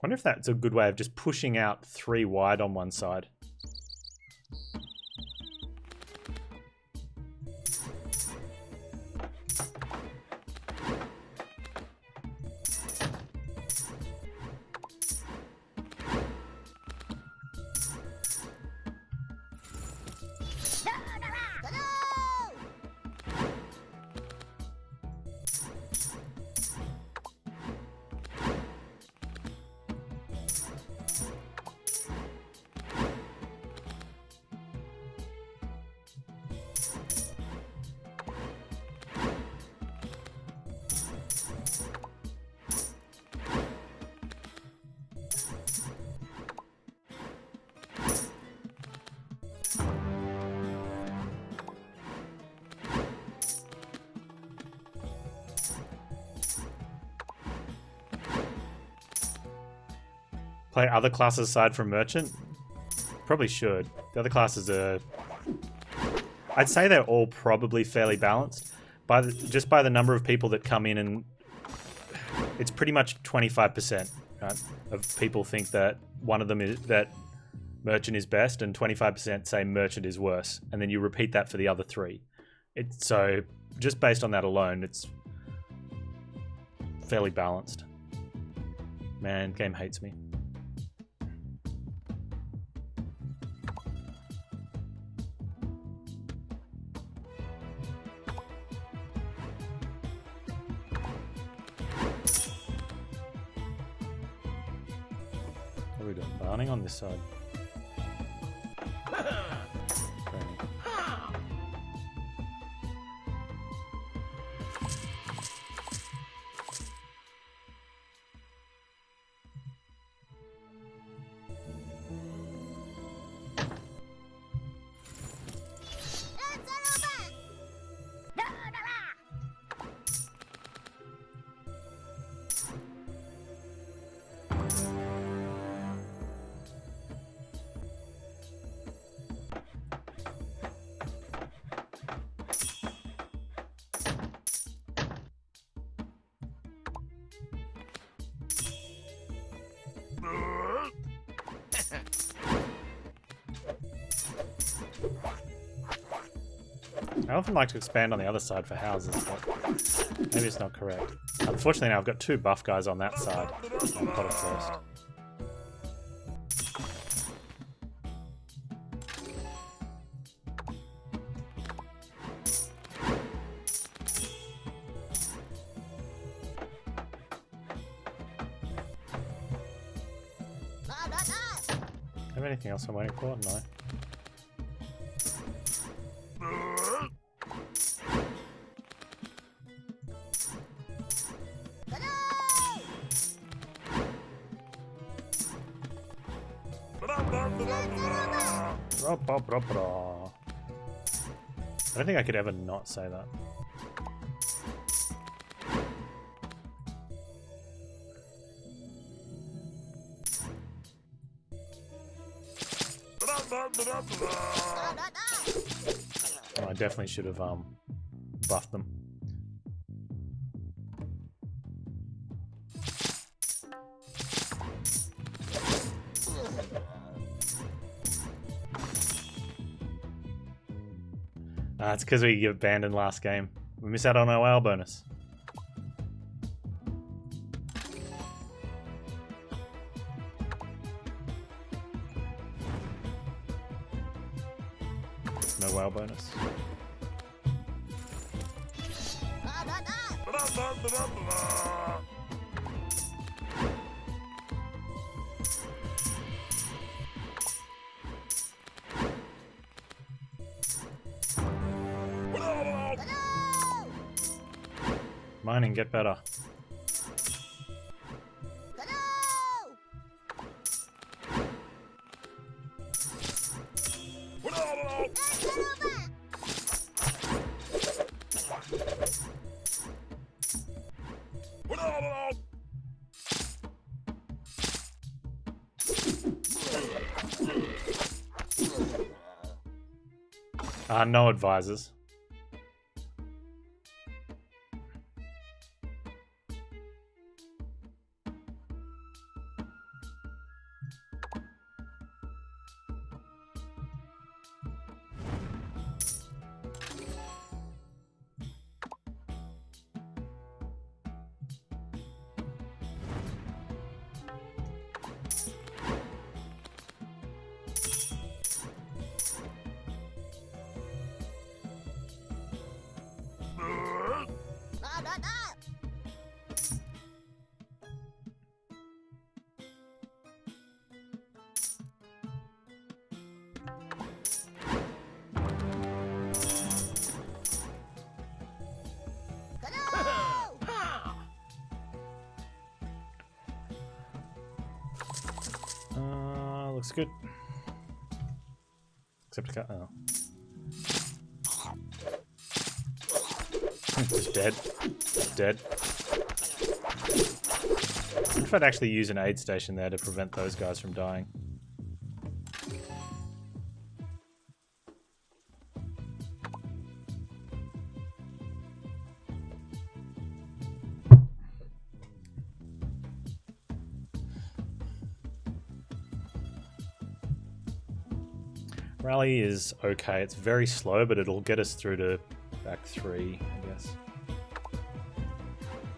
wonder if that's a good way of just pushing out 3 wide on one side. Play other classes aside from merchant? Probably should. The other classes are... I'd say they're all probably fairly balanced. Just by the number of people that come in, and it's pretty much 25%, right, of people think that one of them is that merchant is best, and 25% say merchant is worse. And then you repeat that for the other 3. So just based on that alone, it's fairly balanced. Man, game hates me. What are we doing? Barning on this side. I often like to expand on the other side for houses, but maybe it's not correct. Unfortunately now I've got 2 buff guys on that side. I'll pot it first. Have anything else I'm waiting for? No. I don't think I could ever not say that. Oh, I definitely should have buffed them. It's because we get abandoned last game. We miss out on our WoW bonus. No WoW bonus. Mining, get better. No advisors. good. Except oh. Just dead. Dead. I wonder if I'd actually use an aid station there to prevent those guys from dying. Rally is okay. It's very slow, but it'll get us through to back 3, I guess.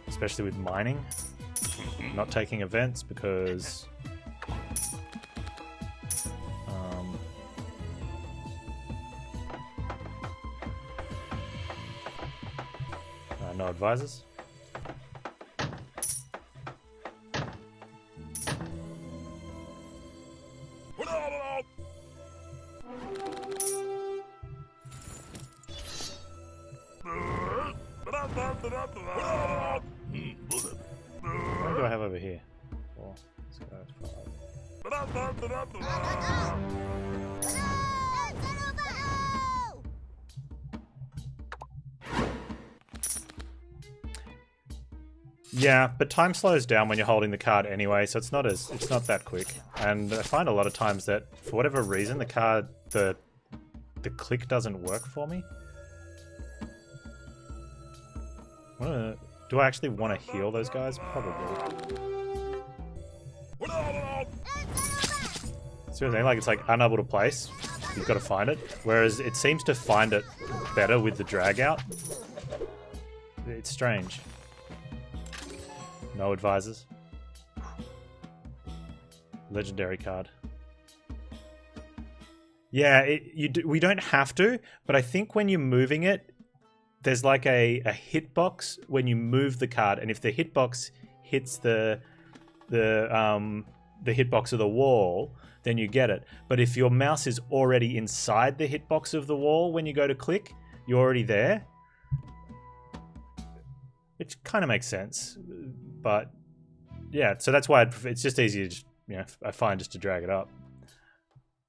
Especially with mining. Not taking events because... no advisors. What do I have over here? 4. Let's go 5. Yeah, but time slows down when you're holding the card anyway, so it's not that quick. And I find a lot of times that for whatever reason the click doesn't work for me. Do I actually want to heal those guys? Probably. Seriously, like it's like unable to place. You've got to find it. Whereas it seems to find it better with the drag out. It's strange. No advisors. Legendary card. Yeah, we don't have to, but I think when you're moving it, there's like a hitbox when you move the card, and if the hitbox hits the hitbox of the wall, then you get it. But if your mouse is already inside the hitbox of the wall when you go to click, you're already there. Which kind of makes sense, but yeah. So that's why it's just easier, just, I find just to drag it up.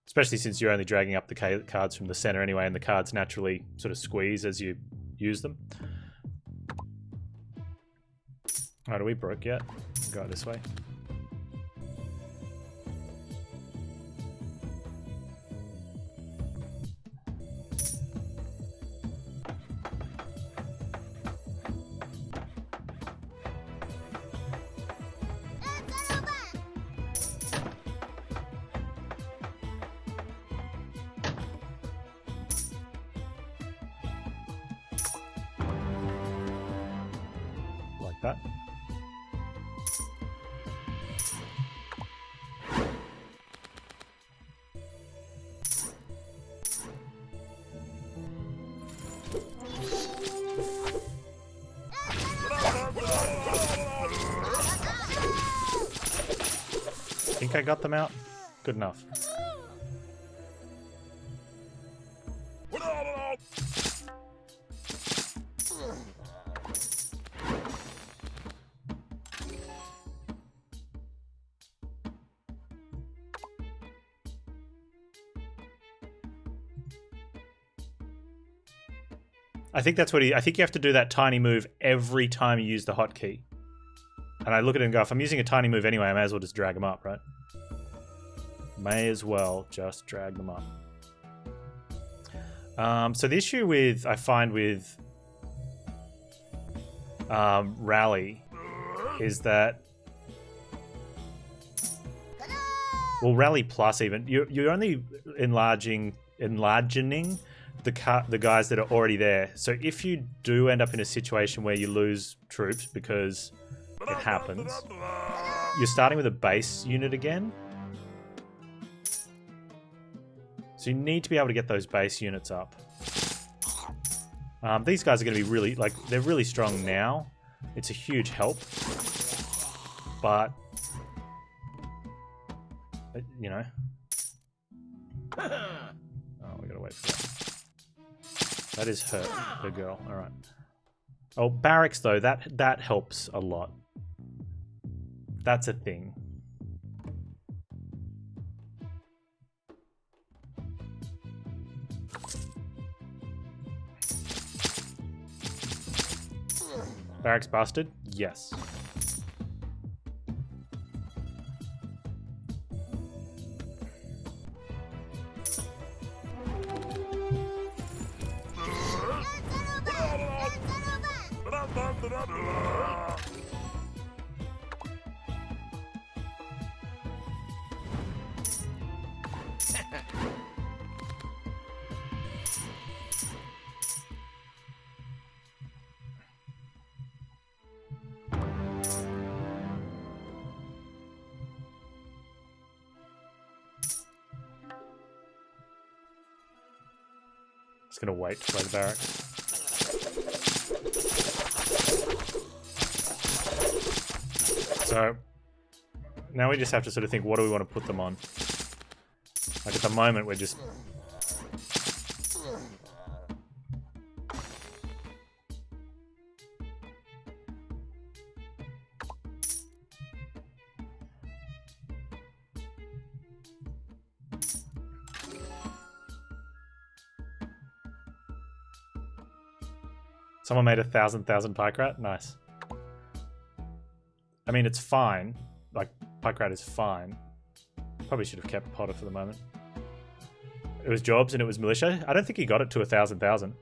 Especially since you're only dragging up the cards from the center anyway, and the cards naturally sort of squeeze as you use them. Alright, are we broke yet? We'll go this way. That. Think I got them out? Good enough. I think that's what I think you have to do that tiny move every time you use the hotkey. And I look at it and go, if I'm using a tiny move anyway, I may as well just drag them up, right? May as well just drag them up. So the issue I find with Rally is that, well, Rally Plus even, you're only enlarging the guys that are already there. So if you do end up in a situation where you lose troops, because it happens, you're starting with a base unit again. So you need to be able to get those base units up. These guys are going to be really, they're really strong now. It's a huge help. But, Oh, we got to wait for that. That is her girl. All right. Oh, barracks though, that helps a lot. That's a thing. Barracks busted? Yes. Just gonna wait to play the barracks. So now we just have to sort of think, what do we want to put them on? Like at the moment, we're just... Someone made 1,000 pike rat? Nice. I mean, it's fine. Like, pike rat is fine. Probably should have kept Potter for the moment. It was Jobs and it was Militia. I don't think he got it to 1,000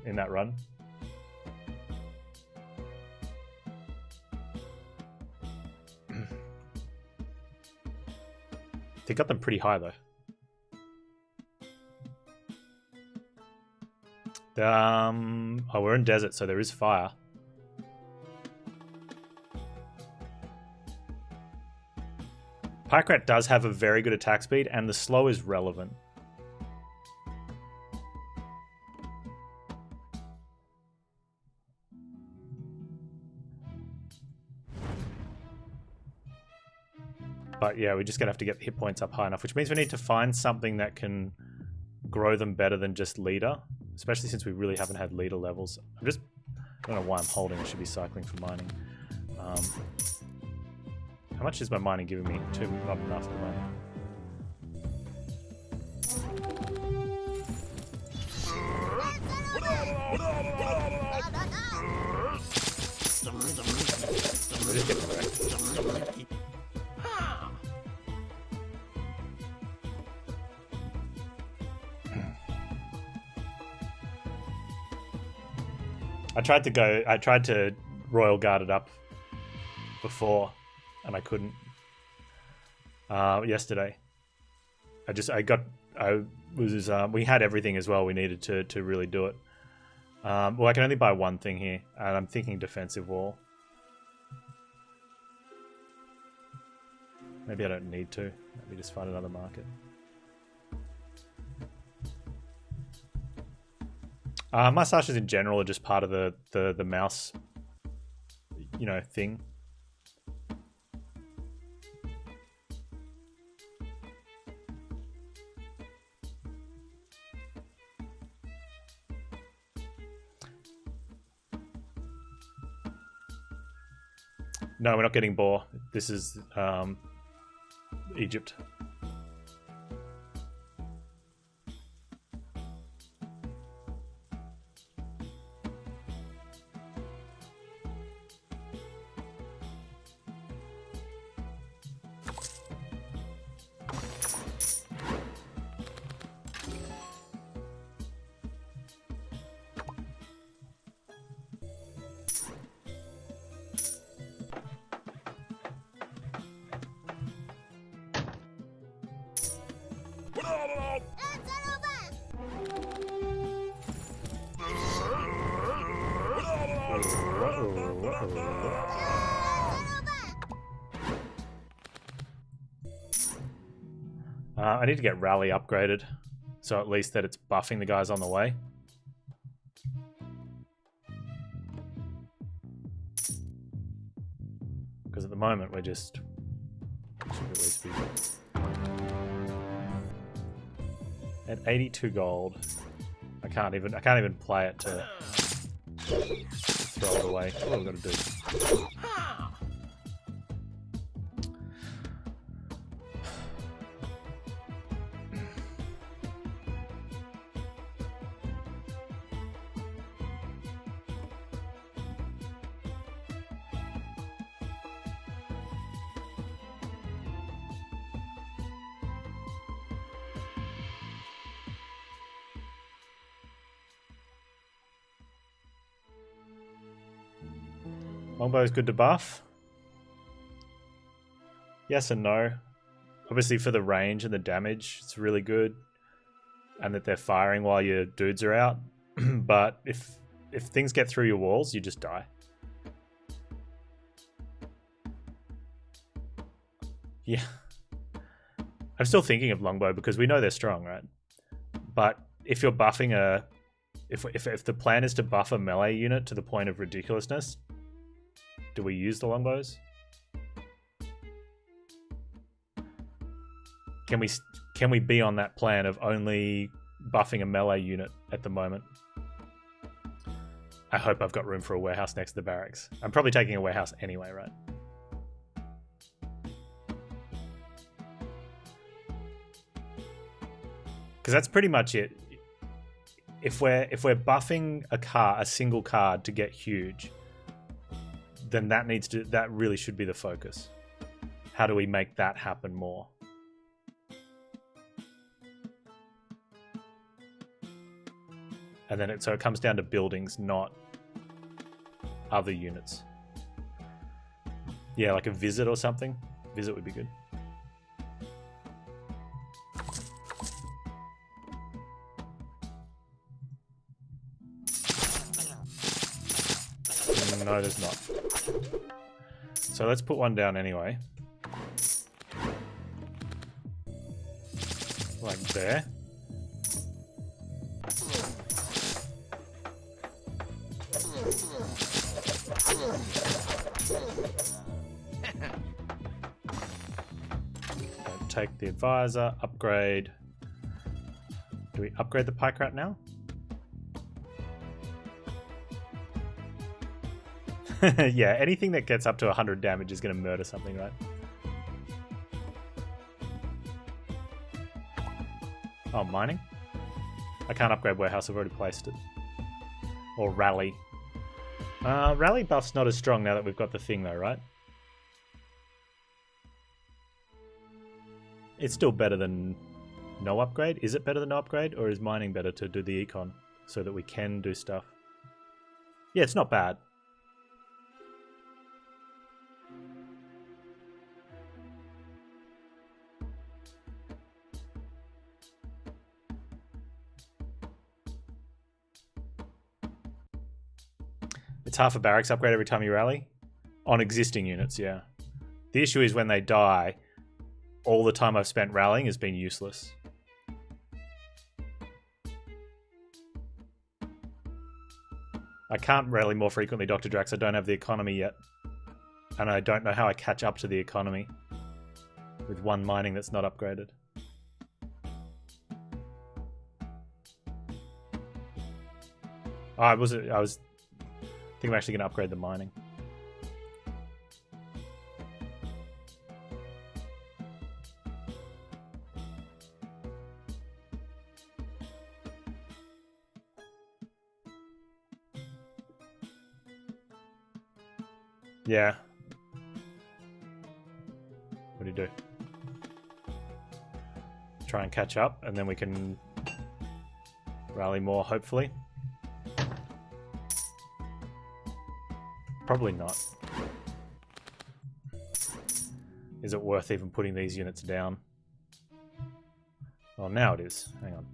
in that run. They got them pretty high, though. Oh, we're in desert, so there is fire. Pike Rat does have a very good attack speed, and the slow is relevant. But yeah, we're just gonna have to get the hit points up high enough, which means we need to find something that can grow them better than just leader. Especially since we really haven't had leader levels. I don't know why I'm holding. I should be cycling for mining. How much is my mining giving me? Not enough at the moment. We're just getting wrecked. I tried to Royal Guard it up before, and I couldn't. Yesterday. We had everything as well we needed to really do it. Well, I can only buy one thing here, and I'm thinking defensive wall. Maybe I don't need to. Maybe just find another market. Mustaches in general are just part of the mouse, thing. No, we're not getting boar. This is Egypt. I need to get rally upgraded, so at least that it's buffing the guys on the way. Because at the moment we're just should at least be at 82 gold. I can't even play it to throw it away. That's what I've got to do. Longbow is good to buff. Yes and no. Obviously for the range and the damage, it's really good. And that they're firing while your dudes are out. But if things get through your walls, you just die. Yeah. I'm still thinking of longbow because we know they're strong, right? But if you're buffing a... If the plan is to buff a melee unit to the point of ridiculousness, do we use the longbows? Can we be on that plan of only buffing a melee unit at the moment? I hope I've got room for a warehouse next to the barracks. I'm probably taking a warehouse anyway, right? Because that's pretty much it. If we're buffing a single card to get huge, then that really should be the focus. How do we make that happen more? And then so it comes down to buildings, not other units. Yeah, like a visit or something. Visit would be good. No, there's not. So let's put one down anyway. Like there. Take the advisor, upgrade. Do we upgrade the pike rat now? Yeah, anything that gets up to 100 damage is going to murder something, right? Oh, mining? I can't upgrade warehouse, I've already placed it. Or rally. Rally buff's not as strong now that we've got the thing though, right? It's still better than no upgrade. Is it better than no upgrade? Or is mining better to do the econ so that we can do stuff? Yeah, it's not bad. It's half a barracks upgrade every time you rally? On existing units, yeah. The issue is when they die, all the time I've spent rallying has been useless. I can't rally more frequently, Dr. Drax. I don't have the economy yet. And I don't know how I catch up to the economy with one mining that's not upgraded. Oh, I was I think I'm actually going to upgrade the mining. Yeah. What do you do? Try and catch up, and then we can rally more, hopefully. Probably not. Is it worth even putting these units down? Well, now it is. Hang on.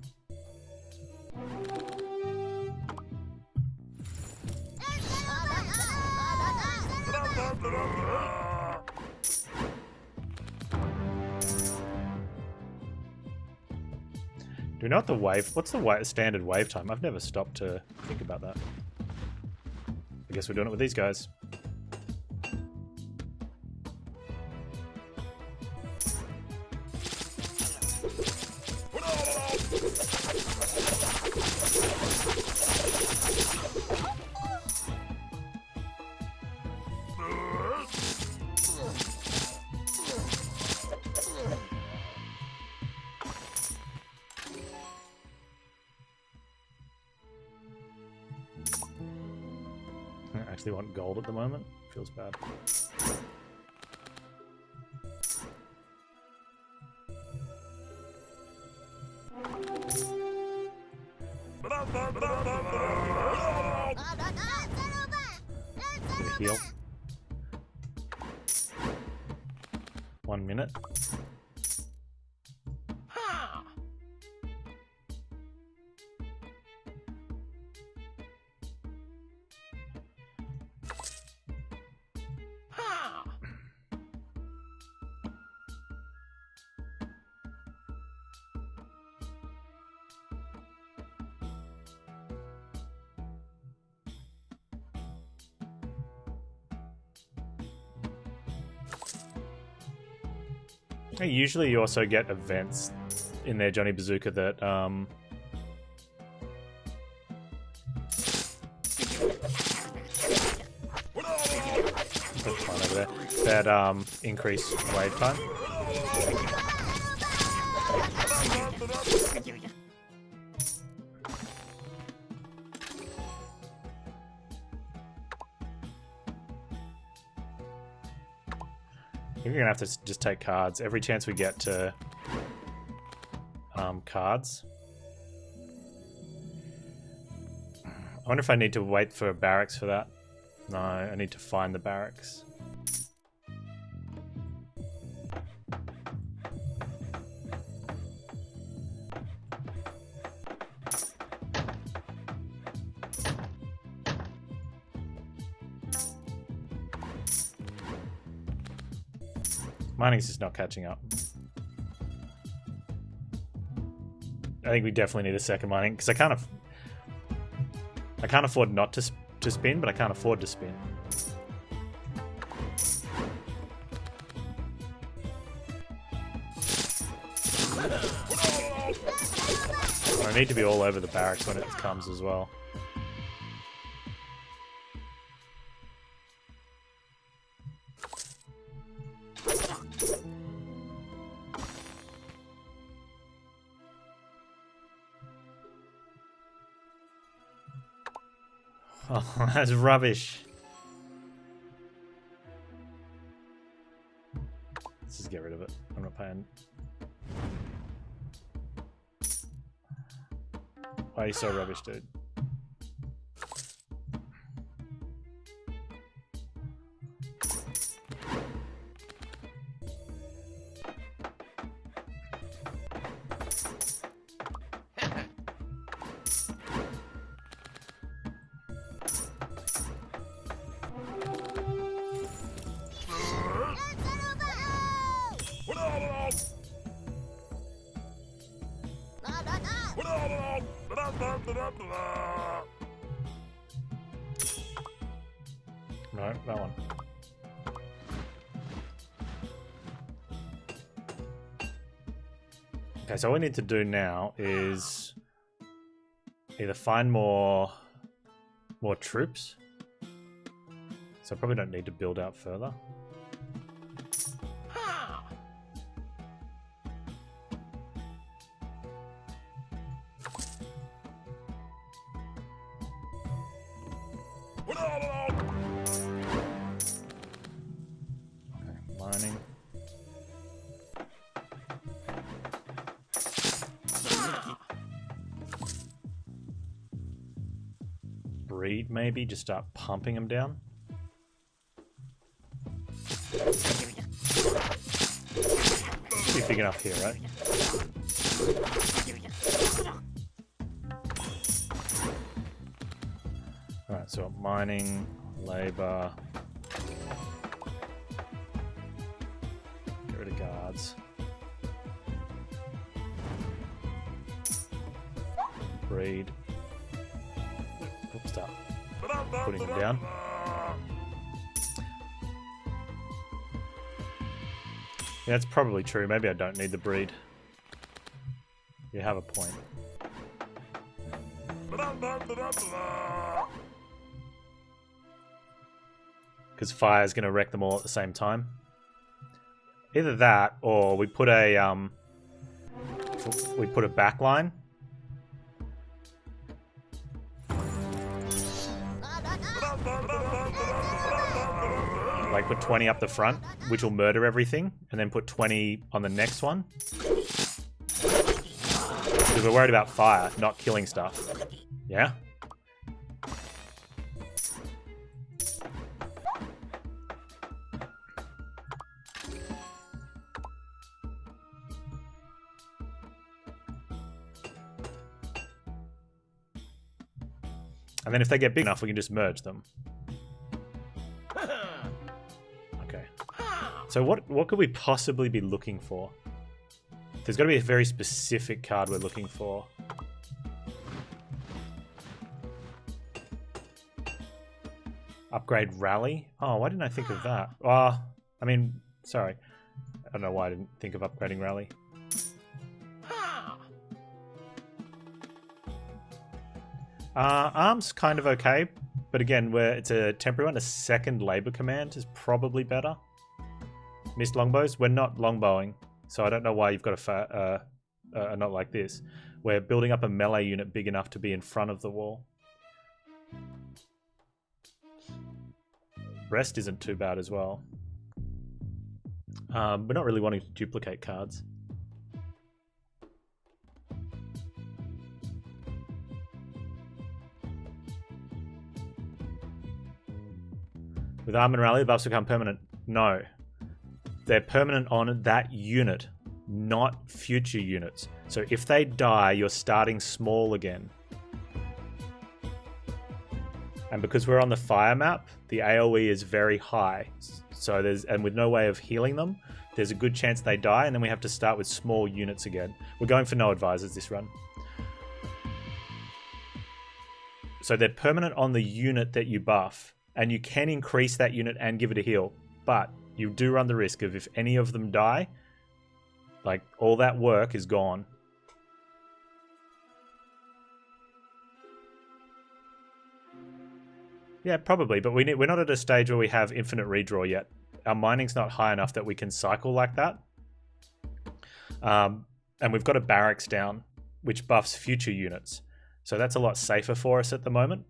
Do we know what the wave... What's the standard wave time? I've never stopped to think about that. I guess we're doing it with these guys. I actually want gold at the moment. Feels bad. Heal. 1 minute. Usually you also get events in there, Johnny Bazooka, that put one over there, that increase wave time. I think we're gonna have to just take cards every chance we get to cards. I wonder if I need to wait for barracks for that. No, I need to find the barracks. Mining's just not catching up. I think we definitely need a second mining because I can't afford not to spin, but I can't afford to spin. I need to be all over the barracks when it comes as well. Oh, that's rubbish. Let's just get rid of it. I'm not paying. Why are you so rubbish, dude? No, that one. Okay, so all we need to do now is either find more troops. So I probably don't need to build out further. Mining. Breed, maybe? Just start pumping them down? Should be big enough here, right? Alright, so mining, labor... Get rid of guards. Breed. Oops, start putting them down. Yeah, that's probably true. Maybe I don't need the breed. You have a point. Because fire is going to wreck them all at the same time. Either that, or we put a backline. Like put 20 up the front, which will murder everything, and then put 20 on the next one. Because we're worried about fire, not killing stuff. Yeah? And then if they get big enough, we can just merge them. Okay. So what could we possibly be looking for? There's got to be a very specific card we're looking for. Upgrade Rally? Oh, why didn't I think of that? I mean, sorry. I don't know why I didn't think of upgrading Rally. Arm's kind of okay, but again, it's a temporary one. A second labor command is probably better. Missed longbows? We're not longbowing, so I don't know why you've got a not like this. We're building up a melee unit big enough to be in front of the wall. Rest isn't too bad as well. We're not really wanting to duplicate cards. With Arm and Rally, the buffs become permanent. No. They're permanent on that unit, not future units. So if they die, you're starting small again. And because we're on the fire map, the AoE is very high. So and with no way of healing them, there's a good chance they die, and then we have to start with small units again. We're going for no advisors this run. So they're permanent on the unit that you buff. And you can increase that unit and give it a heal. But you do run the risk of if any of them die, like all that work is gone. Yeah, probably. But we're not at a stage where we have infinite redraw yet. Our mining's not high enough that we can cycle like that. And we've got a barracks down, which buffs future units. So that's a lot safer for us at the moment.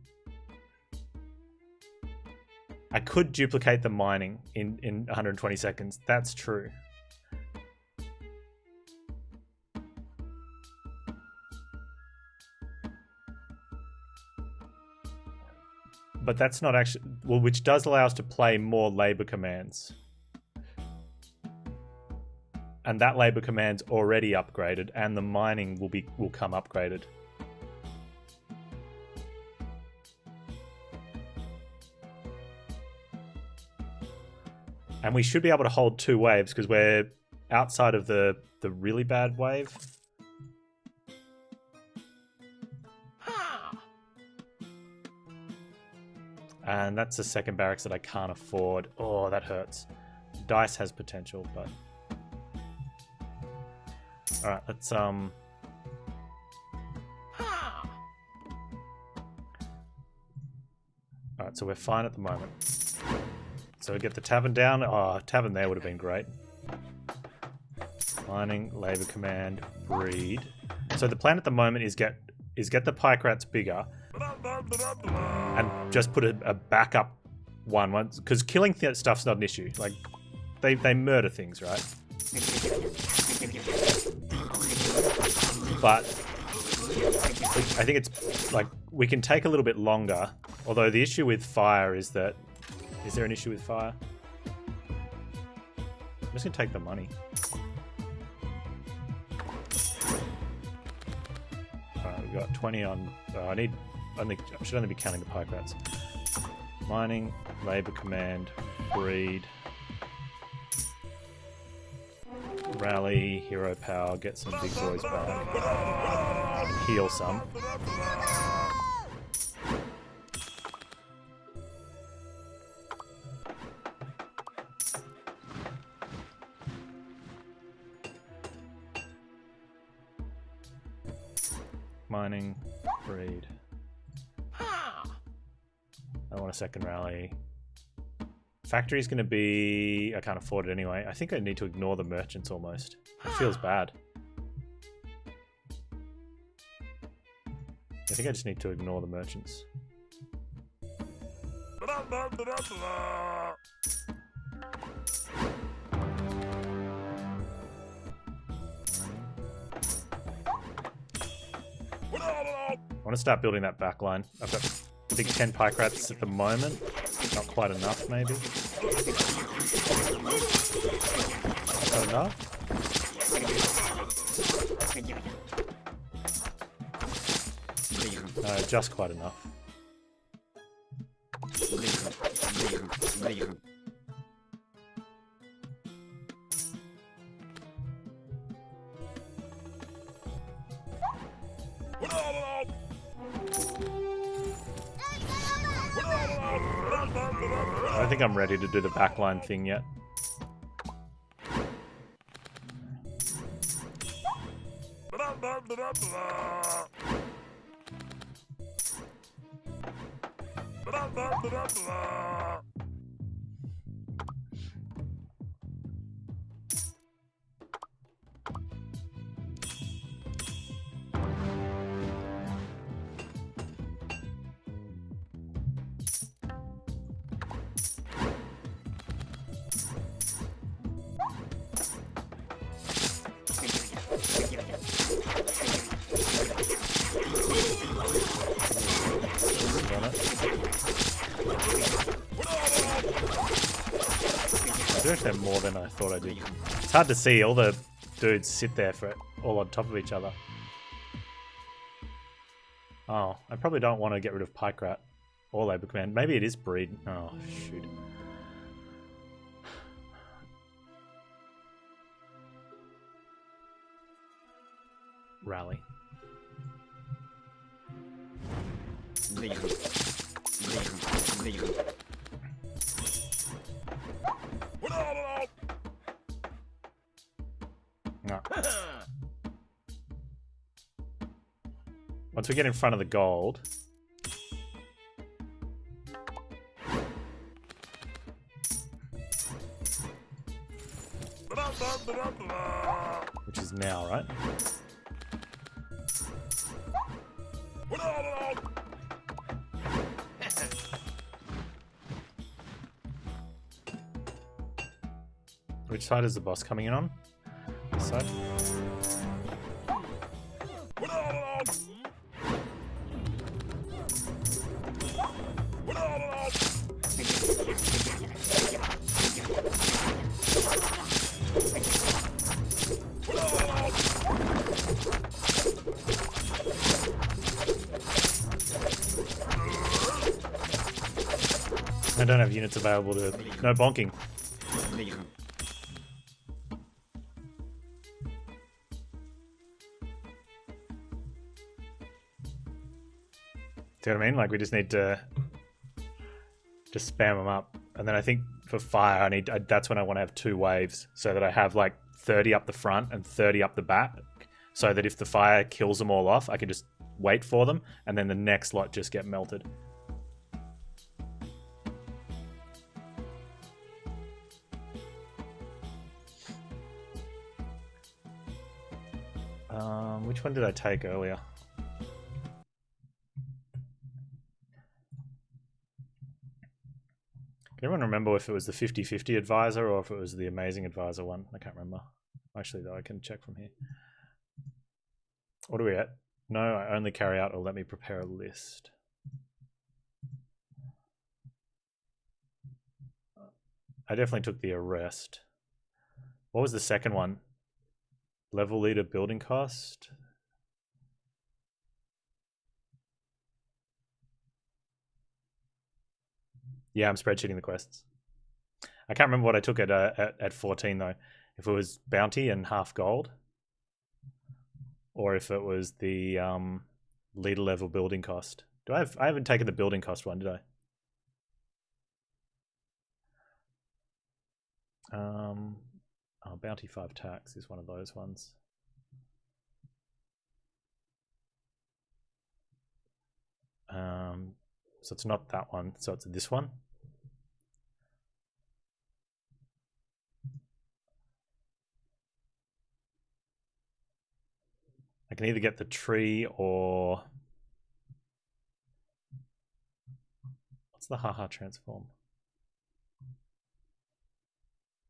I could duplicate the mining in 120 seconds. That's true. But that's not actually... Well, which does allow us to play more labor commands. And that labor command's already upgraded, and the mining will come upgraded. And we should be able to hold 2 waves because we're outside of the really bad wave. And that's the second barracks that I can't afford. Oh, that hurts. Dice has potential, but... Alright, let's... Alright, so we're fine at the moment. So we get the tavern down. Oh, tavern there would have been great. Mining, labor command, breed. So the plan at the moment is get the pike rats bigger, and just put a backup one because killing stuff's not an issue. Like they murder things, right? But I think it's like we can take a little bit longer. Although the issue with fire is that. Is there an issue with fire? I'm just gonna take the money. Alright, we've got 20 on... I should only be counting the pike rats. Mining, labor command, breed, rally, hero power, get some big boys back, and heal some. Mining, breed. I want a second rally. Factory is going to be... I can't afford it anyway. I think I need to ignore the merchants almost. It feels bad. I think I just need to ignore the merchants. I want to start building that back line. I've got, I think, 10 pike rats at the moment. Not quite enough, maybe. Not enough? No, just quite enough. I don't think I'm ready to do the backline thing yet. I do actually have more than I thought I did. It's hard to see, all the dudes sit there for all on top of each other. Oh, I probably don't want to get rid of Pike Rat or Labour Command. Maybe it is breed. Oh, shoot. Rally. No. Once we get in front of the gold, which is now, right? Which side is the boss coming in on? This side? I don't have units available to... No bonking. See what I mean? Like, we just need to just spam them up. And then I think for fire, that's when I want to have 2 waves, so that I have like 30 up the front and 30 up the back, so that if the fire kills them all off, I can just wait for them, and then the next lot just get melted. Which one did I take earlier? Can everyone remember if it was the 50-50 advisor or if it was the amazing advisor one? I can't remember. Actually, though, I can check from here. What are we at? No, I only carry out or let me prepare a list. I definitely took the arrest. What was the second one? Level leader building cost? Yeah, I'm spreadsheeting the quests. I can't remember what I took at 14 though. If it was bounty and half gold, or if it was the leader level building cost. I haven't taken the building cost one, did I? Oh, bounty 5 tax is one of those ones. So it's not that one, so it's this one. I can either get the tree or... What's the haha transform?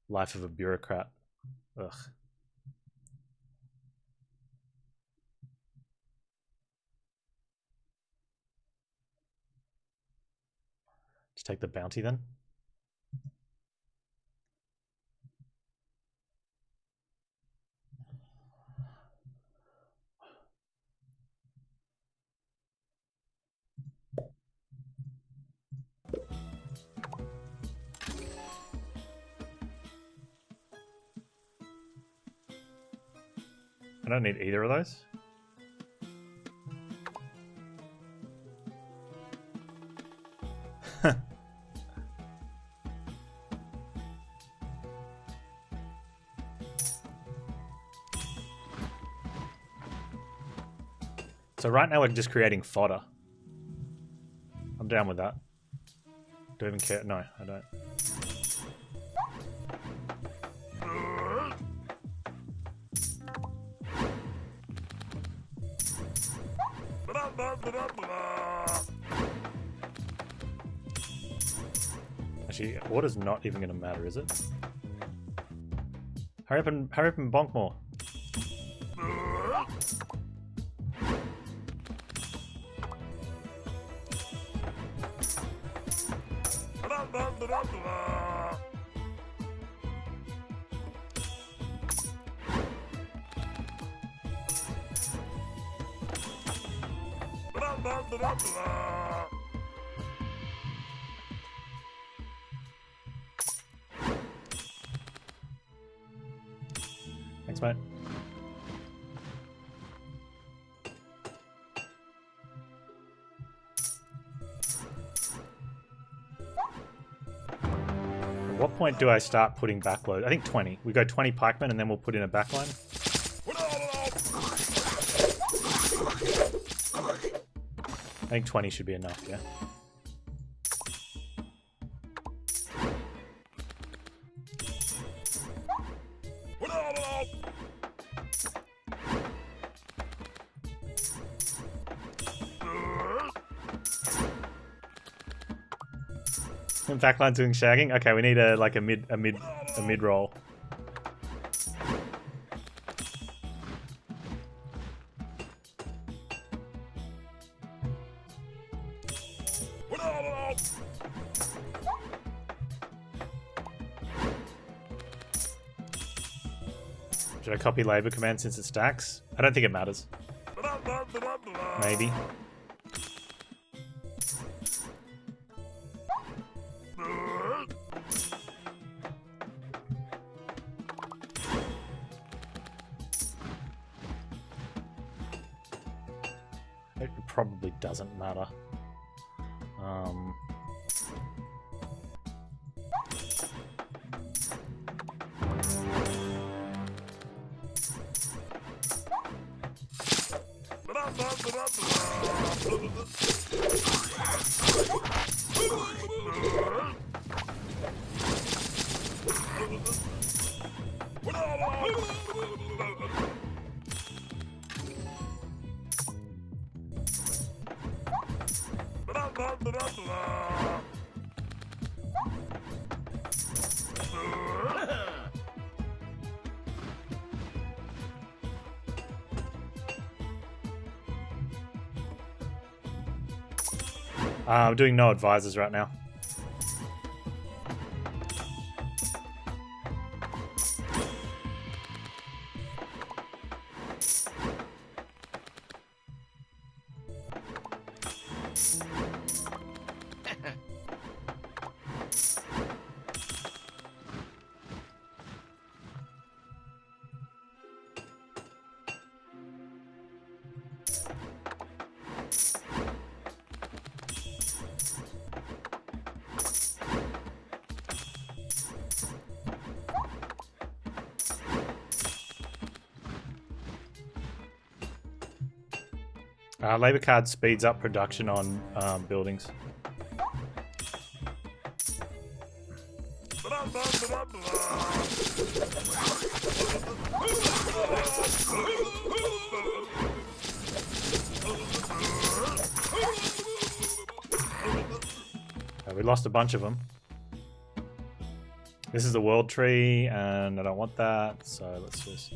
Life of a bureaucrat. Ugh. Just take the bounty then. don't need either of those. So right now we're just creating fodder. I'm down with that. Do I even care? No, I don't. Actually, water's not even going to matter, is it? Hurry up and bonk more. Thanks, mate. At what point do I start putting backload? I think 20. We go 20 pikemen and then we'll put in a backline. I think 20 should be enough, yeah. Backline doing shagging. Okay, we need a mid roll. Should I copy labor command since it stacks? I don't think it matters. Maybe. It probably doesn't matter. I'm doing no advisors right now. Labor card speeds up production on buildings. We lost a bunch of them. This is the world tree, and I don't want that, so let's just...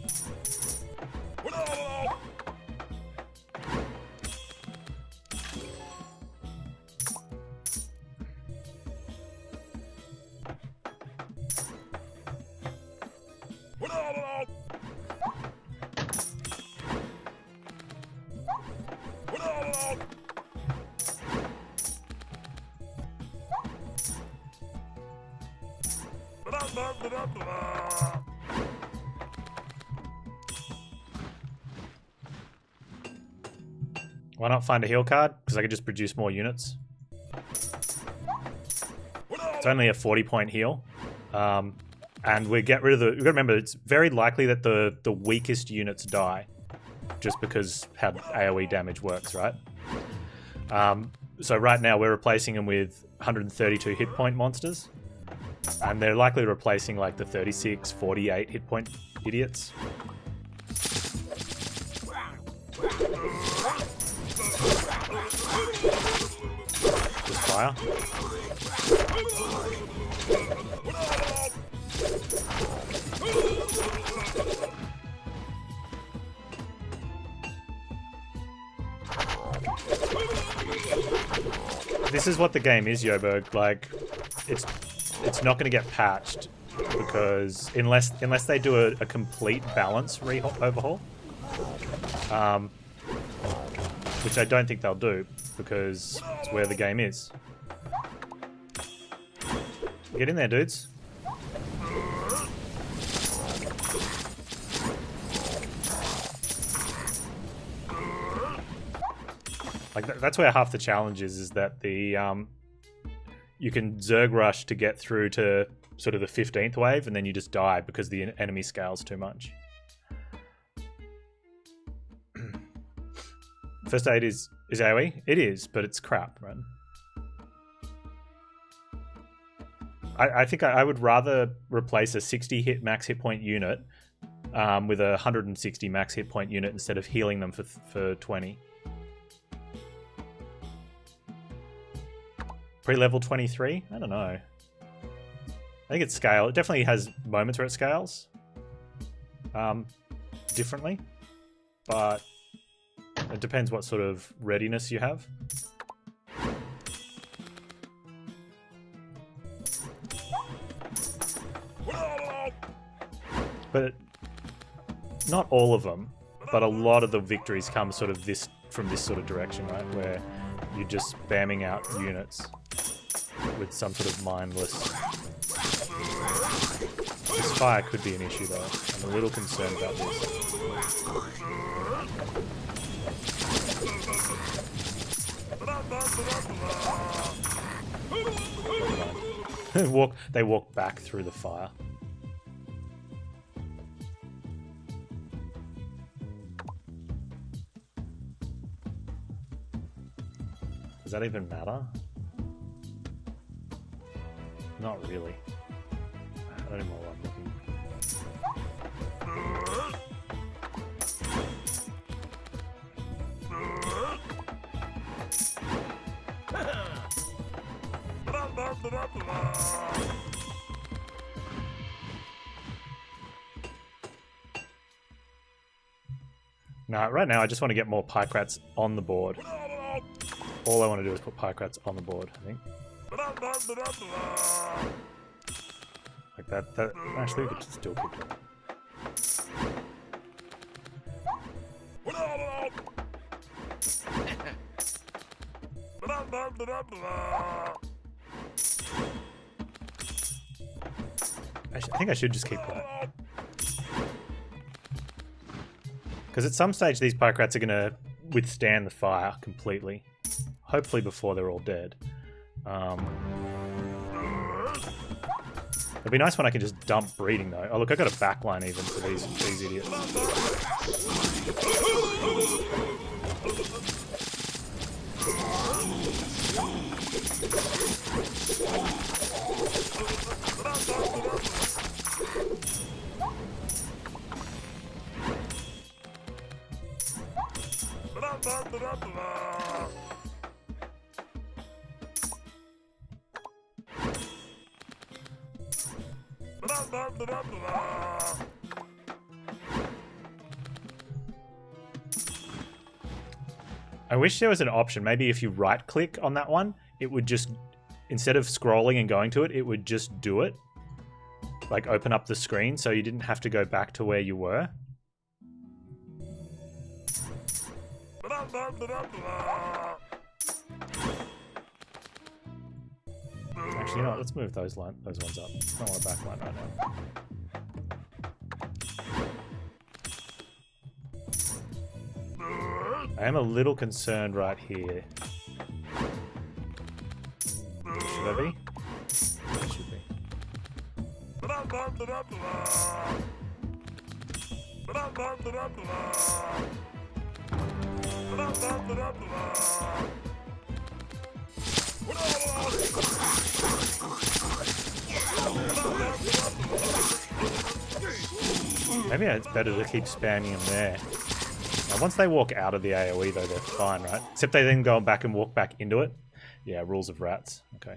Why not find a heal card? Because I could just produce more units. It's only a 40-point heal. And we get rid of the... We've got to remember, it's very likely that the weakest units die. Just because how AoE damage works, right? So right now we're replacing them with 132 hit point monsters. And they're likely replacing like the 36, 48 hit point idiots. Just fire. This is what the game is, Yoberg. Like, it's not going to get patched because unless they do a complete balance overhaul, which I don't think they'll do because it's where the game is. Get in there, dudes. Like that's where half the challenge is that the you can Zerg rush to get through to sort of the 15th wave, and then you just die because the enemy scales too much. First aid is AoE? It is, but it's crap, right? I think I would rather replace a 60 max hit point unit with a 160 max hit point unit instead of healing them for 20. Pre-level 23? I don't know. I think it's scale. It definitely has moments where it scales differently, but it depends what sort of readiness you have. But not all of them, but a lot of the victories come sort of from this sort of direction, right? Where you're just spamming out units with some sort of mindless... This fire could be an issue though. I'm a little concerned about this. They walk back through the fire. Does that even matter? Not really. I don't even know what I'm looking. No, right now I just want to get more Pykrats on the board. All I want to do is put Pykrats on the board, I think. Like that actually we could still keep doing it. I think I should just keep that. Because at some stage these Pykrats are going to withstand the fire completely. Hopefully before they're all dead. It'd be nice when I can just dump breeding though. Oh look, I got a backline even for these idiots. I wish there was an option. Maybe if you right click on that one, it would just, instead of scrolling and going to it, it would just do it. Like open up the screen so you didn't have to go back to where you were. Actually, you know what? Let's move those ones up. I don't want a backline right now. I am a little concerned right here. Should I be? I should be. Maybe it's better to keep spamming them there. Now, once they walk out of the AoE, though, they're fine, right? Except they then go back and walk back into it. Yeah, rules of rats. Okay.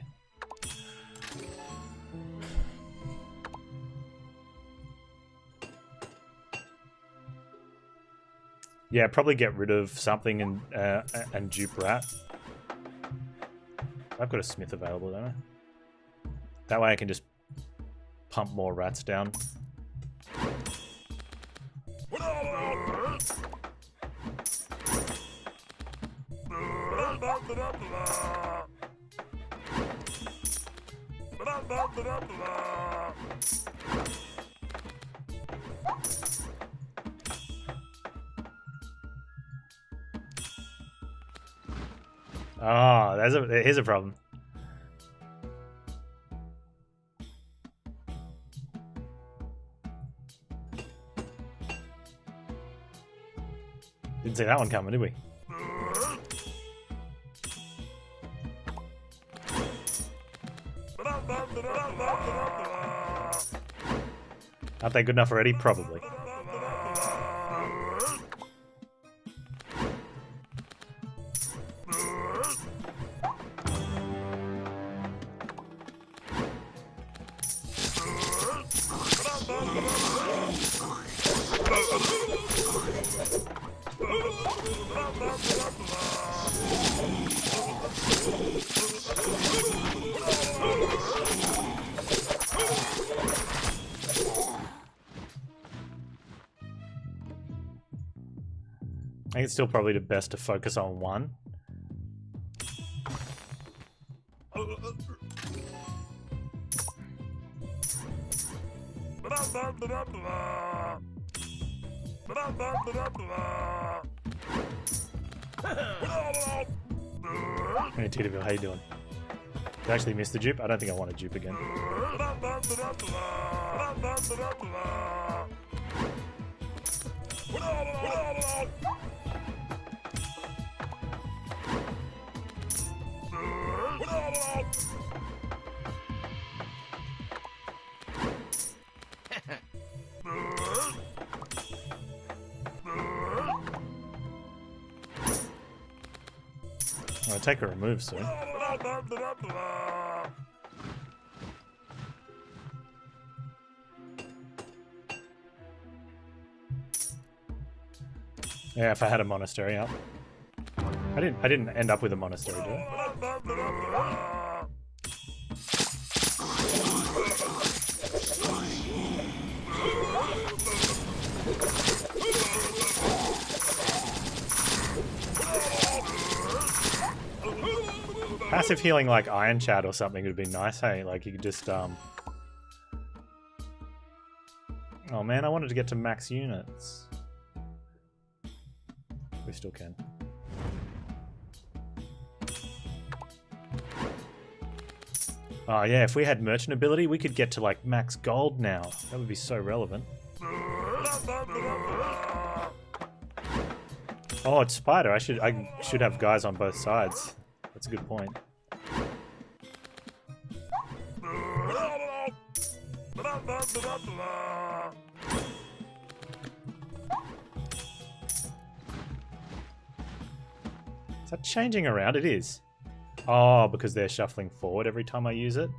Yeah, probably get rid of something and dupe rat. I've got a smith available, don't I? That way I can just pump more rats down. Oh, here's a problem. Didn't see that one coming, did we? Aren't they good enough already? Probably. I think it's still probably the best to focus on one. Hey TW, how you doing? Did I actually miss the dupe? I don't think I want to dupe again. I'll take a remove soon. Yeah, if I had a monastery up. I didn't end up with a monastery, did I? Passive healing like Iron Chat or something would be nice, hey? Like you could just Oh man, I wanted to get to max units. We still can. Oh yeah, if we had merchant ability, we could get to like max gold now. That would be so relevant. Oh, it's Spider. I should have guys on both sides. That's a good point. Is that changing around? It is. Oh, because they're shuffling forward every time I use it.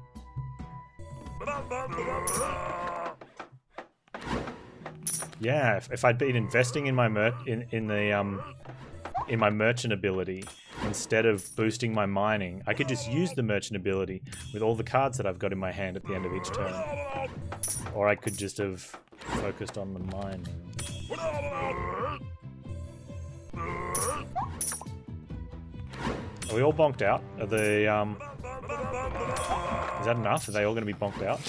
Yeah, if I'd been investing in my in my merchant ability instead of boosting my mining, I could just use the merchant ability with all the cards that I've got in my hand at the end of each turn. Or I could just have focused on the mining. Are we all bonked out? Are they, is that enough? Are they all going to be bonked out?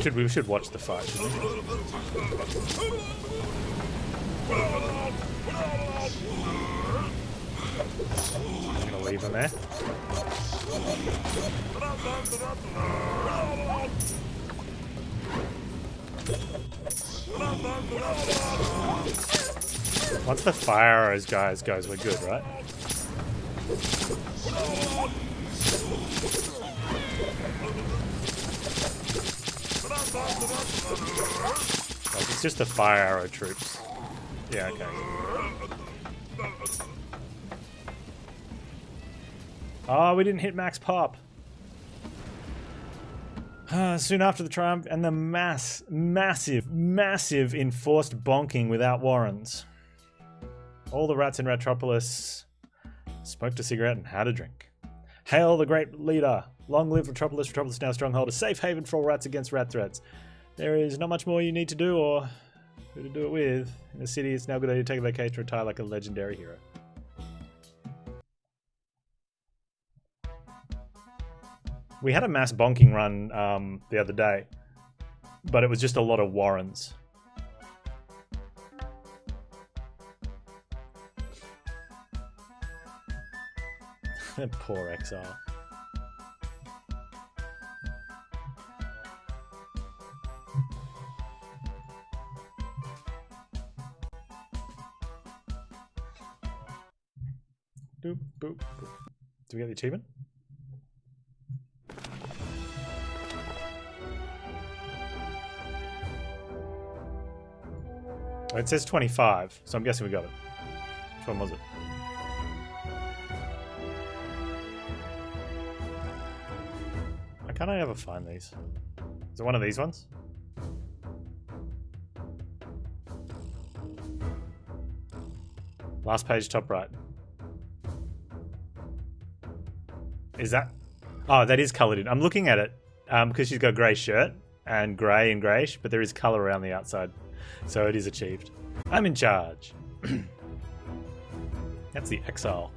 We should watch the fight, shouldn't we? I'm gonna leave him there. Once the fire arrows guys goes, we're good, right? Like, it's just the fire arrow troops. Yeah, okay. Oh, we didn't hit max pop. Soon after the triumph and the massive enforced bonking without warrants. All the rats in Ratropolis smoked a cigarette and had a drink. Hail the great leader! Long live Ratropolis! Ratropolis now stronghold, a safe haven for all rats against rat threats. There is not much more you need to do or who to do it with. In the city, it's now a good idea to take a vacation and retire like a legendary hero. We had a mass bonking run the other day, but it was just a lot of warrens. Poor exile. Doop, boop, boop. Do we get the achievement? Oh, it says 25, so I'm guessing we got it. Which one was it? Why can't I ever find these? Is it one of these ones? Last page, top right. Is that? Oh, that is coloured in. I'm looking at it because she's got a grey shirt and grey and greyish, but there is colour around the outside. So it is achieved. I'm in charge. That's the exile.